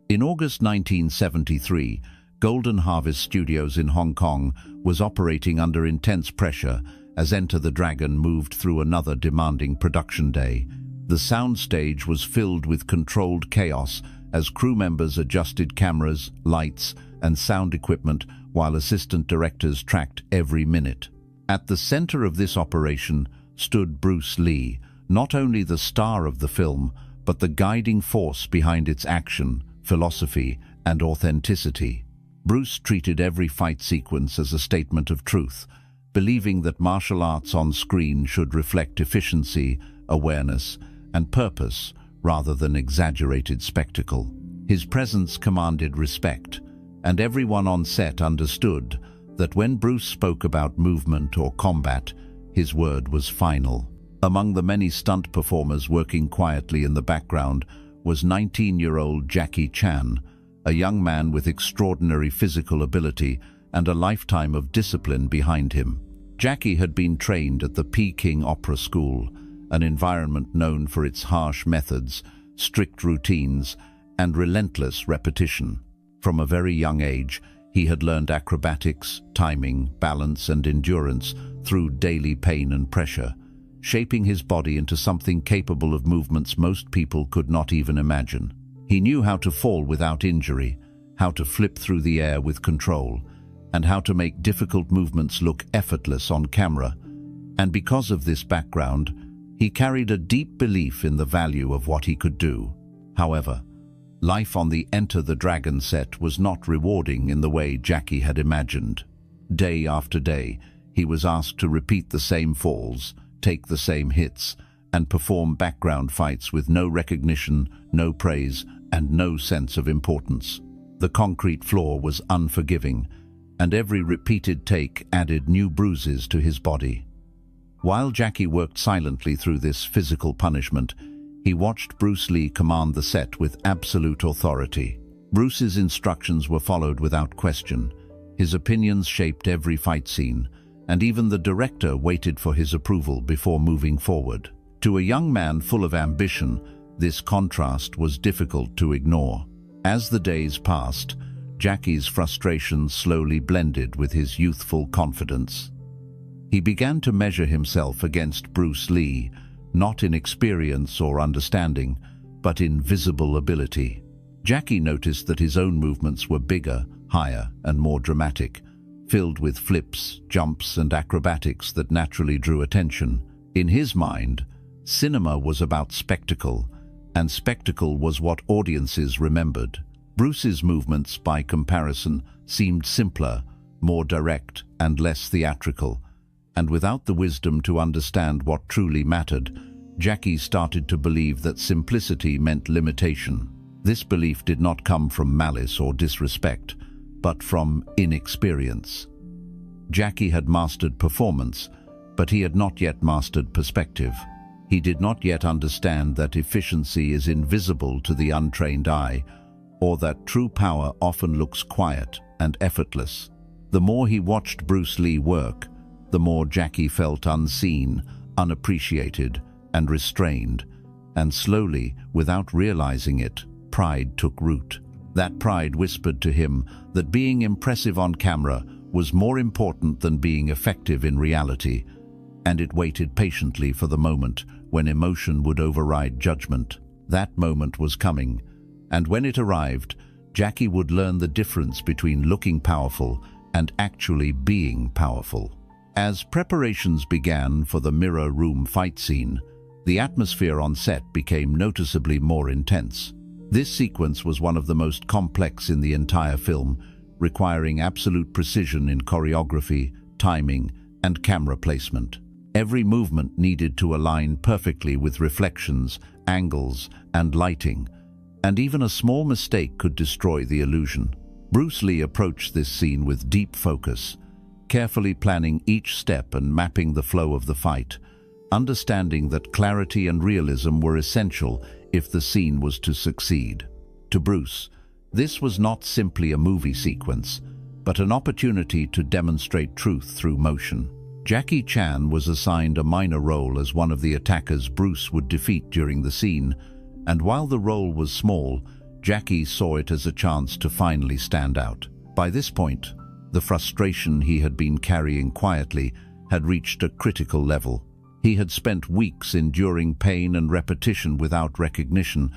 In August 1973, Golden Harvest Studios in Hong Kong was operating under intense pressure as Enter the Dragon moved through another demanding production day. The soundstage was filled with controlled chaos as crew members adjusted cameras, lights, and sound equipment while assistant directors tracked every minute. At the center of this operation stood Bruce Lee, not only the star of the film, but the guiding force behind its action, philosophy, and authenticity. Bruce treated every fight sequence as a statement of truth, believing that martial arts on screen should reflect efficiency, awareness, and purpose rather than exaggerated spectacle. His presence commanded respect, and everyone on set understood that when Bruce spoke about movement or combat, his word was final. Among the many stunt performers working quietly in the background was 19-year-old Jackie Chan, a young man with extraordinary physical ability and a lifetime of discipline behind him. Jackie had been trained at the Peking Opera School, an environment known for its harsh methods, strict routines, and relentless repetition. From a very young age, he had learned acrobatics, timing, balance, and endurance through daily pain and pressure, shaping his body into something capable of movements most people could not even imagine. He knew how to fall without injury, how to flip through the air with control, and how to make difficult movements look effortless on camera. And because of this background, he carried a deep belief in the value of what he could do. However, life on the Enter the Dragon set was not rewarding in the way Jackie had imagined. Day after day, he was asked to repeat the same falls, take the same hits, and perform background fights with no recognition, no praise, and no sense of importance. The concrete floor was unforgiving, and every repeated take added new bruises to his body. While Jackie worked silently through this physical punishment, he watched Bruce Lee command the set with absolute authority. Bruce's instructions were followed without question. His opinions shaped every fight scene, and even the director waited for his approval before moving forward. To a young man full of ambition, this contrast was difficult to ignore. As the days passed, Jackie's frustrations slowly blended with his youthful confidence. He began to measure himself against Bruce Lee, not in experience or understanding, but in visible ability. Jackie noticed that his own movements were bigger, higher, and more dramatic, filled with flips, jumps, and acrobatics that naturally drew attention. In his mind, cinema was about spectacle, and spectacle was what audiences remembered. Bruce's movements, by comparison, seemed simpler, more direct, and less theatrical. And without the wisdom to understand what truly mattered, Jackie started to believe that simplicity meant limitation. This belief did not come from malice or disrespect, but from inexperience. Jackie had mastered performance, but he had not yet mastered perspective. He did not yet understand that efficiency is invisible to the untrained eye, or that true power often looks quiet and effortless. The more he watched Bruce Lee work, the more Jackie felt unseen, unappreciated, and restrained. And slowly, without realizing it, pride took root. That pride whispered to him that being impressive on camera was more important than being effective in reality, and it waited patiently for the moment when emotion would override judgment. That moment was coming, and when it arrived, Jackie would learn the difference between looking powerful and actually being powerful. As preparations began for the mirror room fight scene, the atmosphere on set became noticeably more intense. This sequence was one of the most complex in the entire film, requiring absolute precision in choreography, timing, and camera placement. Every movement needed to align perfectly with reflections, angles, and lighting, and even a small mistake could destroy the illusion. Bruce Lee approached this scene with deep focus, carefully planning each step and mapping the flow of the fight, understanding that clarity and realism were essential if the scene was to succeed. To Bruce, this was not simply a movie sequence, but an opportunity to demonstrate truth through motion. Jackie Chan was assigned a minor role as one of the attackers Bruce would defeat during the scene, and while the role was small, Jackie saw it as a chance to finally stand out. By this point, the frustration he had been carrying quietly had reached a critical level. He had spent weeks enduring pain and repetition without recognition,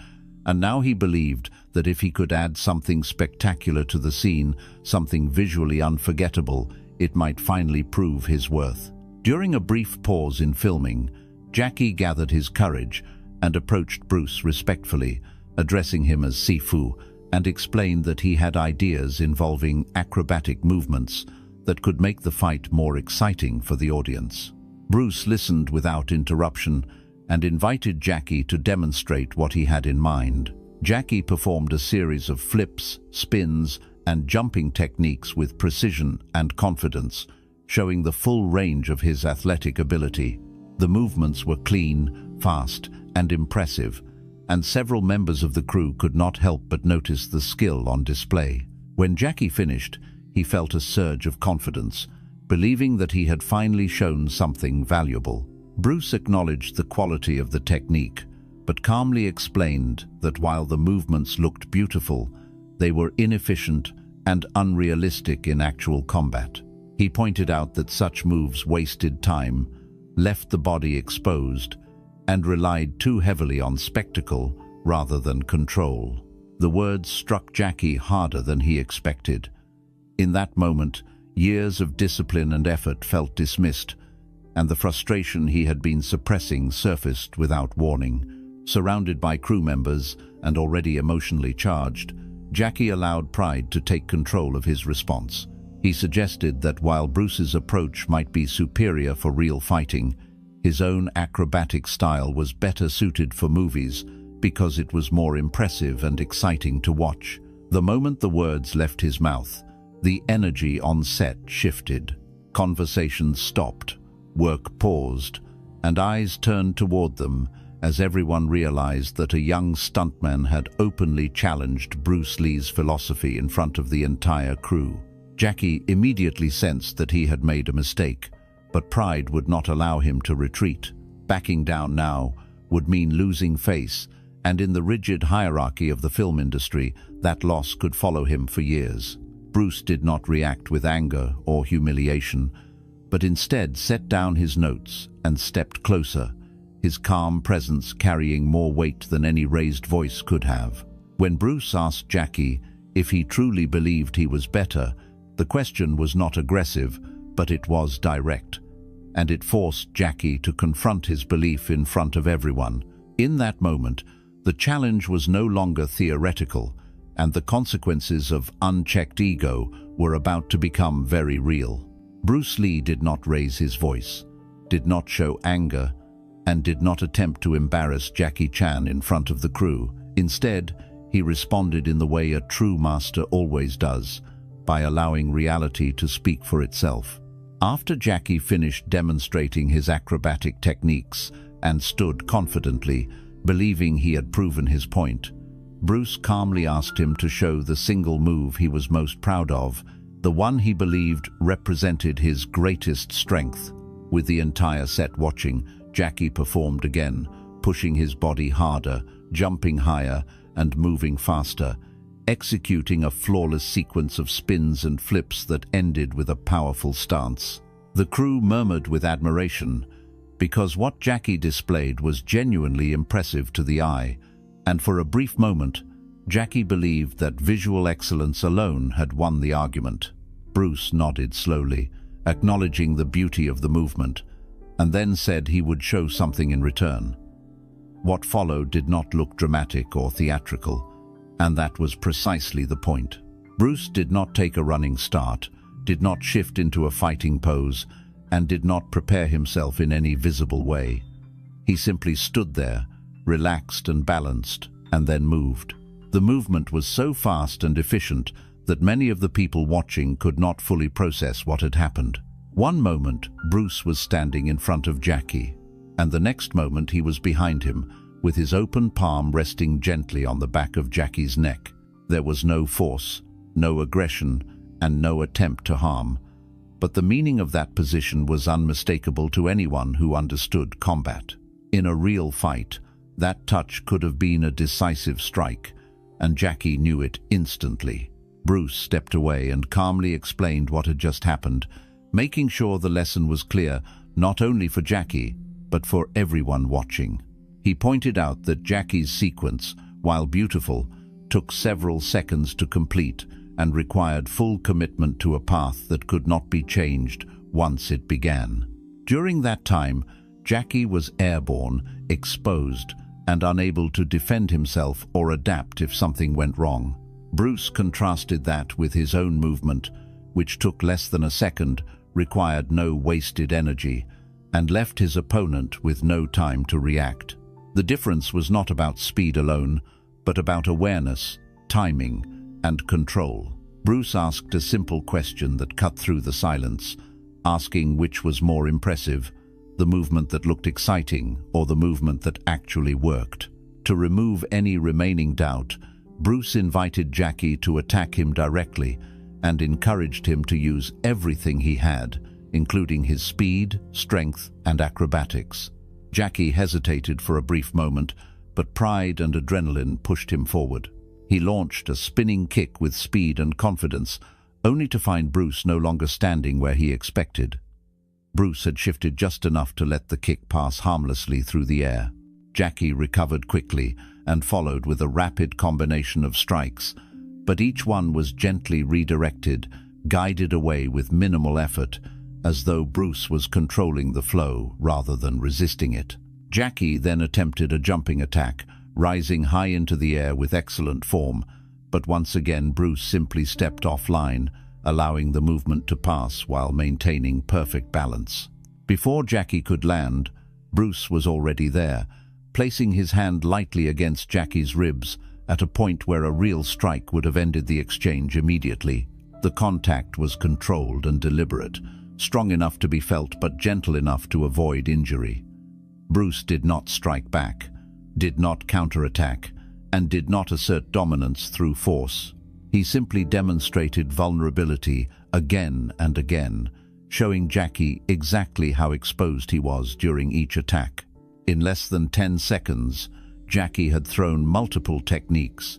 and now he believed that if he could add something spectacular to the scene, something visually unforgettable, it might finally prove his worth. During a brief pause in filming, Jackie gathered his courage and approached Bruce respectfully, addressing him as Sifu, and explained that he had ideas involving acrobatic movements that could make the fight more exciting for the audience. Bruce listened without interruption and invited Jackie to demonstrate what he had in mind. Jackie performed a series of flips, spins, and jumping techniques with precision and confidence, showing the full range of his athletic ability. The movements were clean, fast, and impressive, and several members of the crew could not help but notice the skill on display. When Jackie finished, he felt a surge of confidence, believing that he had finally shown something valuable. Bruce acknowledged the quality of the technique, but calmly explained that while the movements looked beautiful, they were inefficient and unrealistic in actual combat. He pointed out that such moves wasted time, left the body exposed, and relied too heavily on spectacle rather than control. The words struck Jackie harder than he expected. In that moment, years of discipline and effort felt dismissed, and the frustration he had been suppressing surfaced without warning. Surrounded by crew members and already emotionally charged, Jackie allowed pride to take control of his response. He suggested that while Bruce's approach might be superior for real fighting, his own acrobatic style was better suited for movies because it was more impressive and exciting to watch. The moment the words left his mouth, the energy on set shifted. Conversations stopped, work paused, and eyes turned toward them as everyone realized that a young stuntman had openly challenged Bruce Lee's philosophy in front of the entire crew. Jackie immediately sensed that he had made a mistake, but pride would not allow him to retreat. Backing down now would mean losing face, and in the rigid hierarchy of the film industry, that loss could follow him for years. Bruce did not react with anger or humiliation, but instead set down his notes and stepped closer, his calm presence carrying more weight than any raised voice could have. When Bruce asked Jackie if he truly believed he was better, the question was not aggressive, but it was direct, and it forced Jackie to confront his belief in front of everyone. In that moment, the challenge was no longer theoretical, and the consequences of unchecked ego were about to become very real. Bruce Lee did not raise his voice, did not show anger, and did not attempt to embarrass Jackie Chan in front of the crew. Instead, he responded in the way a true master always does, by allowing reality to speak for itself. After Jackie finished demonstrating his acrobatic techniques and stood confidently, believing he had proven his point, Bruce calmly asked him to show the single move he was most proud of, the one he believed represented his greatest strength. With the entire set watching, Jackie performed again, pushing his body harder, jumping higher, and moving faster, executing a flawless sequence of spins and flips that ended with a powerful stance. The crew murmured with admiration, because what Jackie displayed was genuinely impressive to the eye, and for a brief moment, Jackie believed that visual excellence alone had won the argument. Bruce nodded slowly, acknowledging the beauty of the movement, and then said he would show something in return. What followed did not look dramatic or theatrical, and that was precisely the point. Bruce did not take a running start, did not shift into a fighting pose, and did not prepare himself in any visible way. He simply stood there, relaxed and balanced, and then moved. The movement was so fast and efficient that many of the people watching could not fully process what had happened. One moment, Bruce was standing in front of Jackie, and the next moment he was behind him, with his open palm resting gently on the back of Jackie's neck. There was no force, no aggression, and no attempt to harm, but the meaning of that position was unmistakable to anyone who understood combat. In a real fight, that touch could have been a decisive strike, and Jackie knew it instantly. Bruce stepped away and calmly explained what had just happened, making sure the lesson was clear not only for Jackie, but for everyone watching. He pointed out that Jackie's sequence, while beautiful, took several seconds to complete and required full commitment to a path that could not be changed once it began. During that time, Jackie was airborne, exposed, and unable to defend himself or adapt if something went wrong. Bruce contrasted that with his own movement, which took less than a second, required no wasted energy, and left his opponent with no time to react. The difference was not about speed alone, but about awareness, timing, and control. Bruce asked a simple question that cut through the silence, asking which was more impressive, the movement that looked exciting or the movement that actually worked. To remove any remaining doubt, Bruce invited Jackie to attack him directly and encouraged him to use everything he had, including his speed, strength, and acrobatics. Jackie hesitated for a brief moment, but pride and adrenaline pushed him forward. He launched a spinning kick with speed and confidence, only to find Bruce no longer standing where he expected. Bruce had shifted just enough to let the kick pass harmlessly through the air. Jackie recovered quickly and followed with a rapid combination of strikes, but each one was gently redirected, guided away with minimal effort, as though Bruce was controlling the flow rather than resisting it. Jackie then attempted a jumping attack, rising high into the air with excellent form, but once again Bruce simply stepped offline, allowing the movement to pass while maintaining perfect balance. Before Jackie could land, Bruce was already there, placing his hand lightly against Jackie's ribs at a point where a real strike would have ended the exchange immediately. The contact was controlled and deliberate, strong enough to be felt but gentle enough to avoid injury. Bruce did not strike back, did not counterattack, and did not assert dominance through force. He simply demonstrated vulnerability again and again, showing Jackie exactly how exposed he was during each attack. In less than 10 seconds, Jackie had thrown multiple techniques,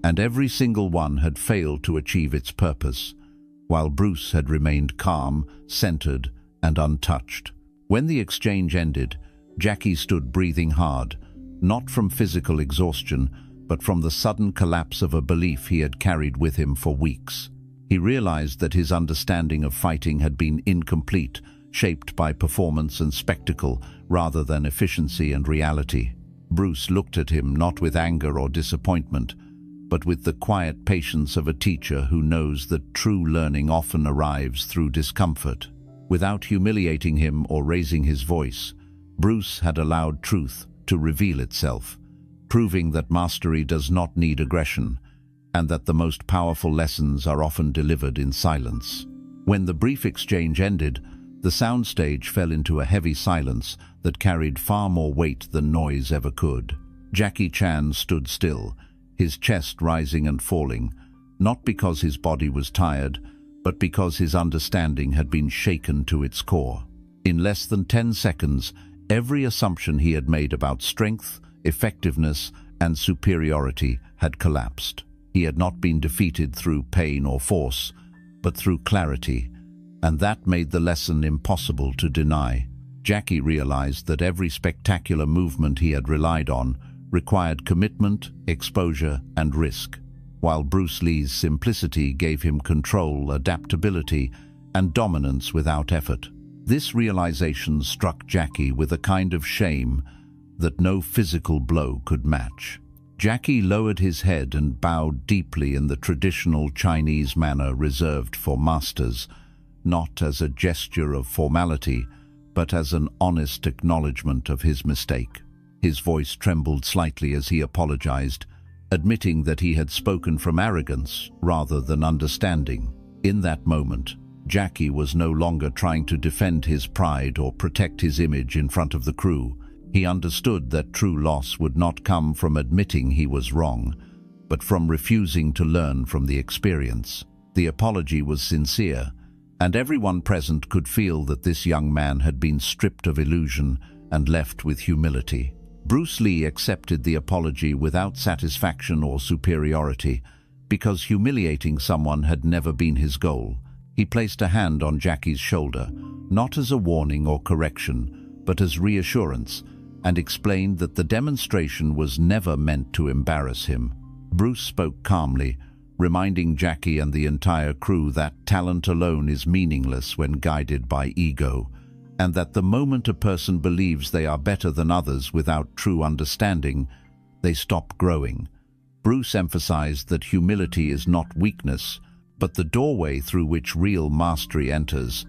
and every single one had failed to achieve its purpose, while Bruce had remained calm, centered, and untouched. When the exchange ended, Jackie stood breathing hard, not from physical exhaustion, but from the sudden collapse of a belief he had carried with him for weeks. He realized that his understanding of fighting had been incomplete, shaped by performance and spectacle rather than efficiency and reality. Bruce looked at him not with anger or disappointment, but with the quiet patience of a teacher who knows that true learning often arrives through discomfort. Without humiliating him or raising his voice, Bruce had allowed truth to reveal itself, proving that mastery does not need aggression, and that the most powerful lessons are often delivered in silence. When the brief exchange ended, the soundstage fell into a heavy silence that carried far more weight than noise ever could. Jackie Chan stood still, his chest rising and falling, not because his body was tired, but because his understanding had been shaken to its core. In less than 10 seconds, every assumption he had made about strength, effectiveness, and superiority had collapsed. He had not been defeated through pain or force, but through clarity, and that made the lesson impossible to deny. Jackie realized that every spectacular movement he had relied on required commitment, exposure, and risk, while Bruce Lee's simplicity gave him control, adaptability, and dominance without effort. This realization struck Jackie with a kind of shame that no physical blow could match. Jackie lowered his head and bowed deeply in the traditional Chinese manner reserved for masters, not as a gesture of formality, but as an honest acknowledgement of his mistake. His voice trembled slightly as he apologized, admitting that he had spoken from arrogance rather than understanding. In that moment, Jackie was no longer trying to defend his pride or protect his image in front of the crew. He understood that true loss would not come from admitting he was wrong, but from refusing to learn from the experience. The apology was sincere, and everyone present could feel that this young man had been stripped of illusion and left with humility. Bruce Lee accepted the apology without satisfaction or superiority, because humiliating someone had never been his goal. He placed a hand on Jackie's shoulder, not as a warning or correction, but as reassurance, and explained that the demonstration was never meant to embarrass him. Bruce spoke calmly, reminding Jackie and the entire crew that talent alone is meaningless when guided by ego, and that the moment a person believes they are better than others without true understanding, they stop growing. Bruce emphasized that humility is not weakness, but the doorway through which real mastery enters,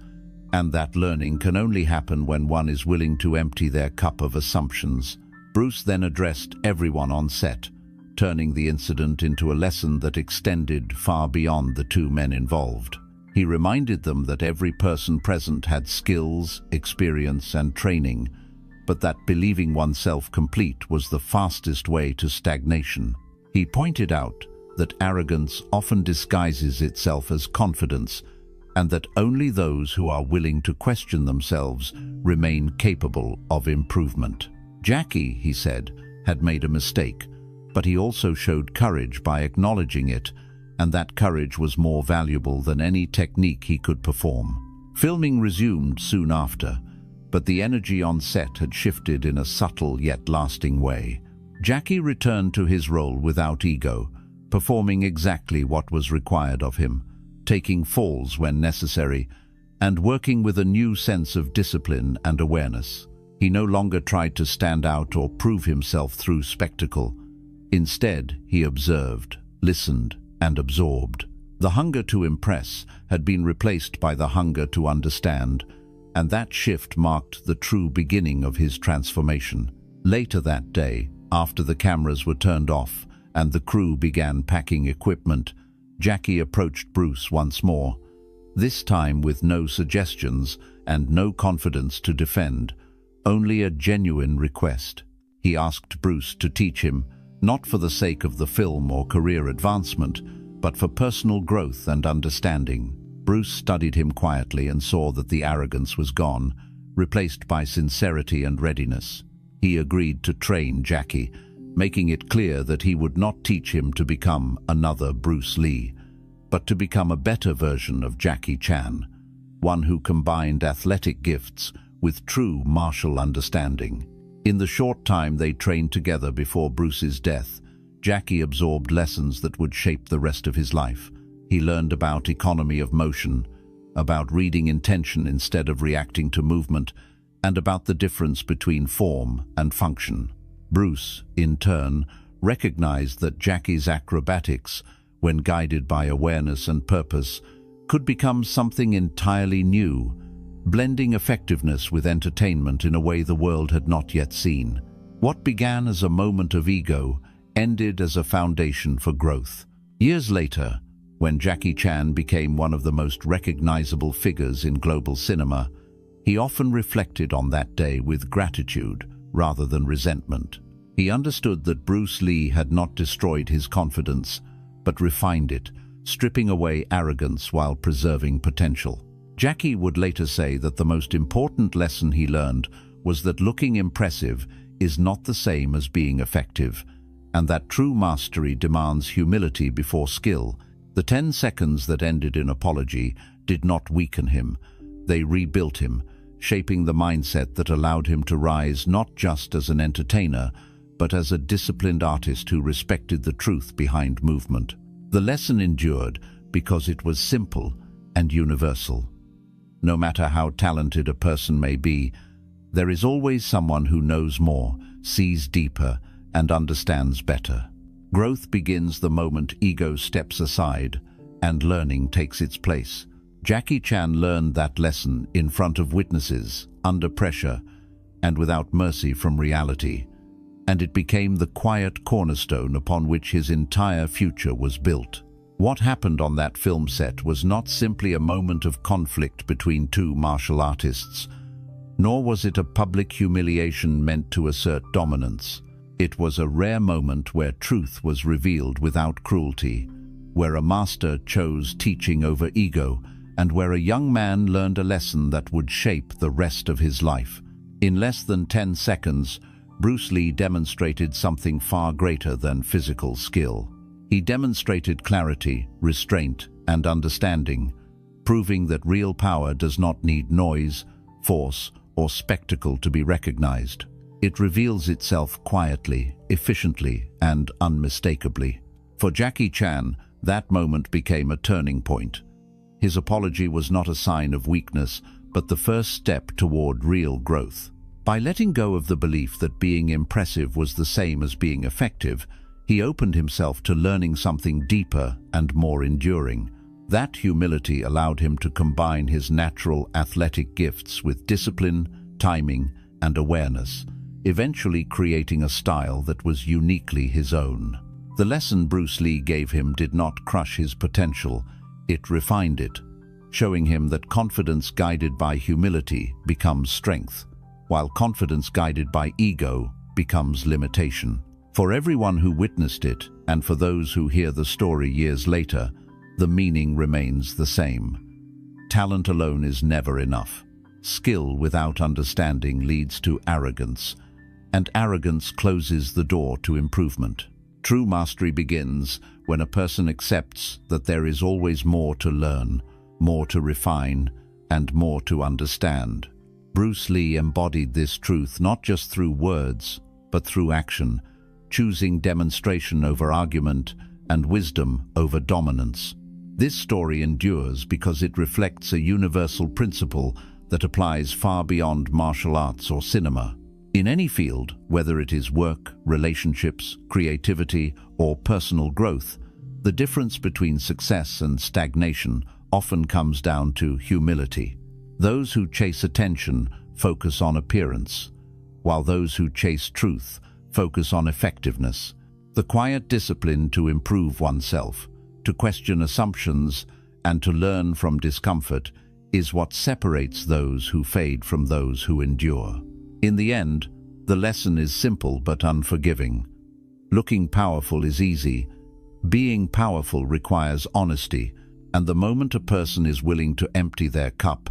and that learning can only happen when one is willing to empty their cup of assumptions. Bruce then addressed everyone on set, turning the incident into a lesson that extended far beyond the two men involved. He reminded them that every person present had skills, experience, and training, but that believing oneself complete was the fastest way to stagnation. He pointed out that arrogance often disguises itself as confidence, and that only those who are willing to question themselves remain capable of improvement. Jackie, he said, had made a mistake, but he also showed courage by acknowledging it, and that courage was more valuable than any technique he could perform. Filming resumed soon after, but the energy on set had shifted in a subtle yet lasting way. Jackie returned to his role without ego, performing exactly what was required of him, taking falls when necessary, and working with a new sense of discipline and awareness. He no longer tried to stand out or prove himself through spectacle. Instead, he observed, listened, and absorbed. The hunger to impress had been replaced by the hunger to understand, and that shift marked the true beginning of his transformation. Later that day, after the cameras were turned off and the crew began packing equipment, Jackie approached Bruce once more, this time with no suggestions and no confidence to defend, only a genuine request. He asked Bruce to teach him, not for the sake of the film or career advancement, but for personal growth and understanding. Bruce studied him quietly and saw that the arrogance was gone, replaced by sincerity and readiness. He agreed to train Jackie, making it clear that he would not teach him to become another Bruce Lee, but to become a better version of Jackie Chan, one who combined athletic gifts with true martial understanding. In the short time they trained together before Bruce's death, Jackie absorbed lessons that would shape the rest of his life. He learned about economy of motion, about reading intention instead of reacting to movement, and about the difference between form and function. Bruce, in turn, recognized that Jackie's acrobatics, when guided by awareness and purpose, could become something entirely new, blending effectiveness with entertainment in a way the world had not yet seen. What began as a moment of ego ended as a foundation for growth. Years later, when Jackie Chan became one of the most recognizable figures in global cinema, he often reflected on that day with gratitude rather than resentment. He understood that Bruce Lee had not destroyed his confidence, but refined it, stripping away arrogance while preserving potential. Jackie would later say that the most important lesson he learned was that looking impressive is not the same as being effective, and that true mastery demands humility before skill. The 10 seconds that ended in apology did not weaken him. They rebuilt him, shaping the mindset that allowed him to rise not just as an entertainer, but as a disciplined artist who respected the truth behind movement. The lesson endured because it was simple and universal. No matter how talented a person may be, there is always someone who knows more, sees deeper, and understands better. Growth begins the moment ego steps aside and learning takes its place. Jackie Chan learned that lesson in front of witnesses, under pressure, and without mercy from reality, and it became the quiet cornerstone upon which his entire future was built. What happened on that film set was not simply a moment of conflict between two martial artists, nor was it a public humiliation meant to assert dominance. It was a rare moment where truth was revealed without cruelty, where a master chose teaching over ego, and where a young man learned a lesson that would shape the rest of his life. In less than 10 seconds, Bruce Lee demonstrated something far greater than physical skill. He demonstrated clarity, restraint, and understanding, proving that real power does not need noise, force, or spectacle to be recognized. It reveals itself quietly, efficiently, and unmistakably. For Jackie Chan, that moment became a turning point. His apology was not a sign of weakness, but the first step toward real growth. By letting go of the belief that being impressive was the same as being effective, he opened himself to learning something deeper and more enduring. That humility allowed him to combine his natural athletic gifts with discipline, timing, and awareness, eventually creating a style that was uniquely his own. The lesson Bruce Lee gave him did not crush his potential, it refined it, showing him that confidence guided by humility becomes strength, while confidence guided by ego becomes limitation. For everyone who witnessed it, and for those who hear the story years later, the meaning remains the same. Talent alone is never enough. Skill without understanding leads to arrogance, and arrogance closes the door to improvement. True mastery begins when a person accepts that there is always more to learn, more to refine, and more to understand. Bruce Lee embodied this truth not just through words, but through action, choosing demonstration over argument and wisdom over dominance. This story endures because it reflects a universal principle that applies far beyond martial arts or cinema. In any field, whether it is work, relationships, creativity, or personal growth, the difference between success and stagnation often comes down to humility. Those who chase attention focus on appearance, while those who chase truth focus on effectiveness. The quiet discipline to improve oneself, to question assumptions, and to learn from discomfort is what separates those who fade from those who endure. In the end, the lesson is simple but unforgiving. Looking powerful is easy. Being powerful requires honesty, and the moment a person is willing to empty their cup,